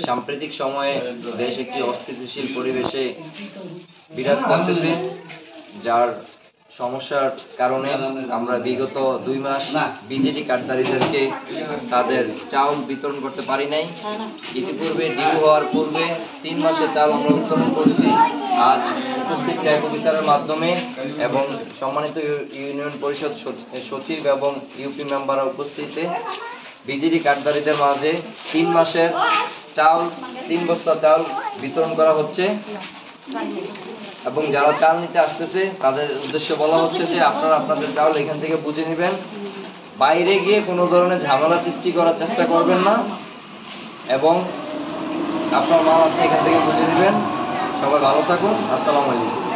সাম্প্রতিক সময়ে দেশ একটি অস্থিতিশীল পরিবেশে বিরাজ করতেছে, যার সমস্যার কারণে আমরা বিগত 2 মাস বিজেপি কার্ডধারীদেরকে তাদের চাউল বিতরণ করতে পারি নাই। ইতিপূর্বে ডিউ হওয়ার পূর্বে 3 মাসের চাল আমরা বিতরণ করছি। আজ উপস্থিত ক্যাব অফিসারের মাধ্যমে এবং সম্মানিত ইউনিয়ন পরিষদ সচিব এবং ইউপি মেম্বারের উপস্থিতিতে বিজেপি কার্ডধারীদের মাঝে 3 মাসের চাউল 3 বস্তা চাল বিতরণ করা হচ্ছে এবং যারা চাল নিতে আসতেছে তাদের উদ্দেশ্যে বলা হচ্ছে যে আপনারা আপনাদের চাউল এখান থেকে বুঝে নেবেন, বাইরে গিয়ে কোনো ধরনের ঝামেলা সৃষ্টি করার চেষ্টা করবেন না এবং আপনার মাল আপনি এখান থেকে বুঝে নেবেন। সবাই ভালো থাকুন। আসসালামু আলাইকুম।